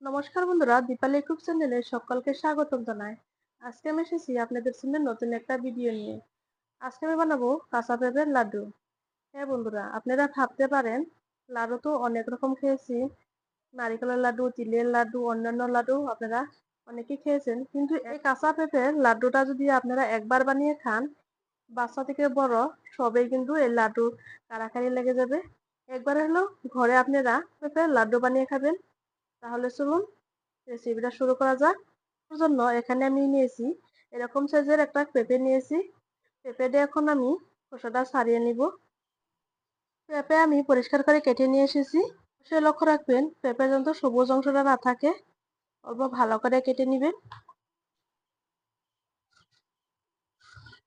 নমস্কার বন্ধুরা, দীপালি ইউটিউব চ্যানেলে সকলকে স্বাগতম জানাই। আজকে আমি এসেছি আপনাদের সামনে নতুন একটা ভিডিও নিয়ে। আজকে আমি বানাবো কাঁচা পেঁপের লাড্ডু। হ্যাঁ বন্ধুরা, আপনারা ভাবতে পারেন লাড্ডু তো অনেক রকম খেয়েছি, নারিকেলের লাড্ডু, তিলের লাড্ডু, অন্যান্য লাড্ডু আপনারা অনেকেই খেয়েছেন, কিন্তু এই কাঁচা পেঁপের লাড্ডুটা যদি আপনারা একবার বানিয়ে খান, বাচ্চা থেকে বড় সবাই কিন্তু এই লাড্ডু কাড়াকাড়ি লেগে যাবে। একবার হলো ঘরে আপনারা পেঁপের লাড্ডু বানিয়ে খাবেন। তাহলে চলুন রেসিপিটা শুরু করা যাক। এর জন্য এখানে আমি নিয়েছি এরকম সাইজের একটা পেঁপে নিয়েছি। পেঁপে দিয়ে এখন আমি খোসাটা ছাড়িয়ে নিব। পেঁপে আমি পরিষ্কার করে কেটে নিয়ে এসেছি। সে লক্ষ্য রাখবেন পেঁপে যেন সবুজ অংশটা না থাকে, অল্প ভালো করে কেটে নিবেন।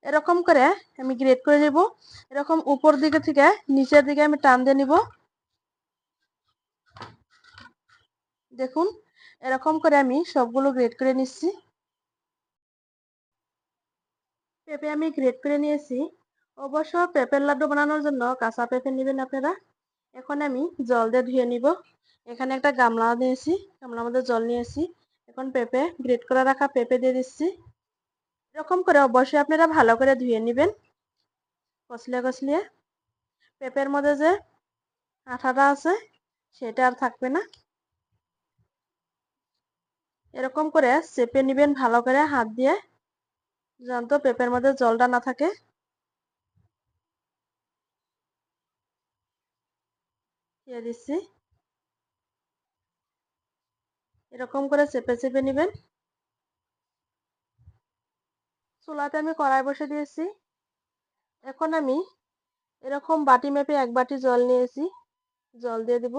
এরকম করে আমি গ্রেড করে নেব। এরকম উপর দিকে থেকে নিচের দিকে আমি টান দিয়ে নিব। দেখুন, এরকম করে আমি সবগুলো গ্রেড করে নিচ্ছি। পেঁপে আমি গ্রেড করে নিয়েছি। অবশ্য পেঁপের লাড্ডু বানানোর জন্য কাঁচা পেঁপে নেবেন আপনারা। এখন আমি জল দিয়ে ধুয়ে নিব। এখানে একটা গামলা নিয়েছি, গামলার মধ্যে জল নিয়েছি। এখন পেঁপে গ্রেড করে রাখা পেঁপে দিয়ে দিচ্ছি। এরকম করে অবশ্যই আপনারা ভালো করে ধুয়ে নেবেন, কচলিয়ে কচলিয়ে। পেঁপের মধ্যে যে আঠাটা আছে সেটা আর থাকবে না। এরকম করে চেপে নেবেন ভালো করে হাত দিয়ে, যেন পেঁপের মধ্যে জলটা না থাকে। দিয়ে দিচ্ছি। এরকম করে চেপে চেপে নেবেন। চুলাতে আমি কড়াই বসে দিয়েছি। এখন আমি এরকম বাটি মেপে এক বাটি জল নিয়েছি, জল দিয়ে দিব।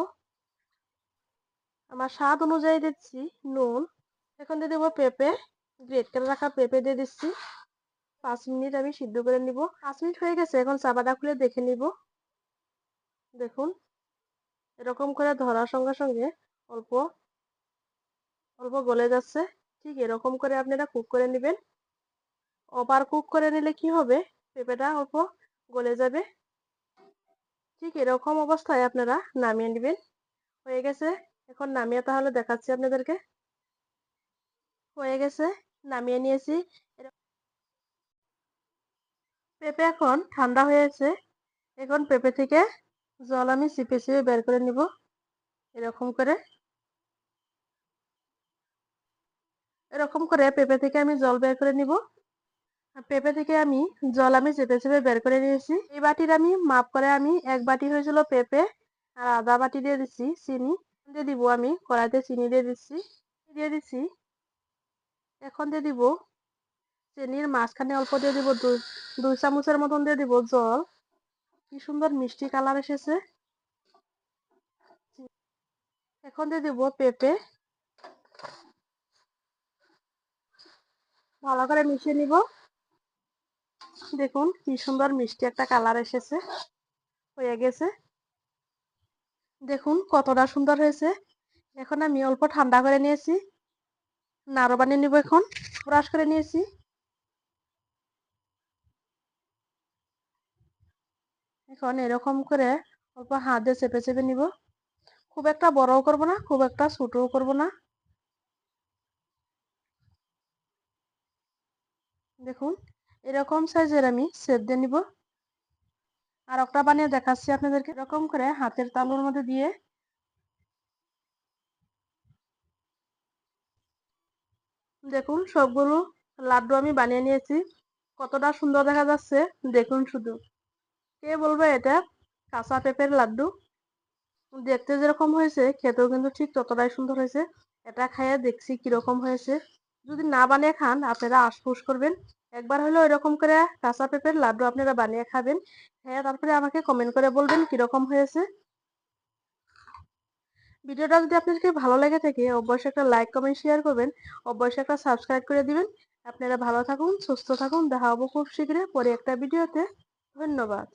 আমার স্বাদ অনুযায়ী দিচ্ছি নুন। এখন দিয়ে দেবো পেঁপে, গ্রেট করে রাখা পেঁপে দিয়ে দিচ্ছি। 5 মিনিট আমি সিদ্ধ করে নিব। 5 মিনিট হয়ে গেছে, এখন চাপাটা খুলে দেখে নিব। দেখুন, এরকম করে ধরার সঙ্গে সঙ্গে অল্প অল্প গলে যাচ্ছে। ঠিক এরকম করে আপনারা কুক করে নেবেন। ওভার কুক করে নিলে কি হবে, পেঁপেটা অল্প গলে যাবে। ঠিক এরকম অবস্থায় আপনারা নামিয়ে নেবেন। হয়ে গেছে, এখন নামিয়ে তাহলে দেখাচ্ছি আপনাদেরকে। হয়ে গেছে, নামিয়ে নিয়েছি। পেঁপে এখন ঠান্ডা হয়েছে। এখন পেঁপে থেকে জল আমি চিপে চিপে বের করে নিব। এরকম করে পেঁপে থেকে আমি জল বের করে নিব। পেঁপে থেকে আমি জল আমি চেপে চেপে বের করে নিয়েছি। এই বাটির আমি মাপ করে আমি 1 বাটি হয়েছিল পেঁপে, আর আধা বাটি দিয়ে দিচ্ছি চিনি। দিয়ে দিব আমি কড়াইতে চিনি দিয়ে দিচ্ছি। এখন দিয়ে দিব চিনির মাঝখানে অল্প দিয়ে দিব 2 চামচের মতন দিয়ে দিব জল। কি সুন্দর মিষ্টি কালার এসেছে। এখন দিয়ে দিব পেঁপে, ভালো করে মিশিয়ে নিব। দেখুন কি সুন্দর মিষ্টি একটা কালার এসেছে, হয়ে গেছে। দেখুন কতটা সুন্দর হয়েছে। এখন আমি অল্প ঠান্ডা করে নিয়েছি, নাড়ু বানিয়ে নিব। এখন ব্রাশ করে নিয়েছি। এখন এরকম করে অল্প হাত দিয়ে চেপে চেপে নিব। খুব একটা বড়ও করব না, খুব একটা ছোটও করব না। দেখুন, এরকম সাইজের আমি শেপ দিয়ে নিব। আর একটা বানিয়ে দেখাচ্ছি আপনাদেরকে। এরকম করে হাতের তালুর মধ্যে দিয়ে দেখুন সবগুলো লাড্ডু আমি বানিয়ে নিয়েছি। কতটা সুন্দর দেখা যাচ্ছে দেখুন শুধু। কে বলবে এটা কাঁচা পেঁপের লাড্ডু। দেখতে যেরকম হয়েছে খেতেও কিন্তু ঠিক ততটাই সুন্দর হয়েছে। এটা খাইয়ে দেখছি কিরকম হয়েছে। যদি না বানিয়ে খান আপনারা আশফুস করবেন। একবার হলেও এরকম করে কাঁচা পেঁপের লাড্ডু আপনারা বানিয়ে খাবেন। হ্যাঁ, তারপরে আমাকে কমেন্ট করে বলবেন কিরকম হয়েছে। ভিডিওটা যদি আপনাদেরকে ভালো লেগে থাকে অবশ্যই একটা লাইক কমেন্ট শেয়ার করবেন। অবশ্যই একটা সাবস্ক্রাইব করে দিবেন। আপনারা ভালো থাকুন, সুস্থ থাকুন। দেখা হবো খুব শীঘ্রই পরে একটা ভিডিওতে। ধন্যবাদ।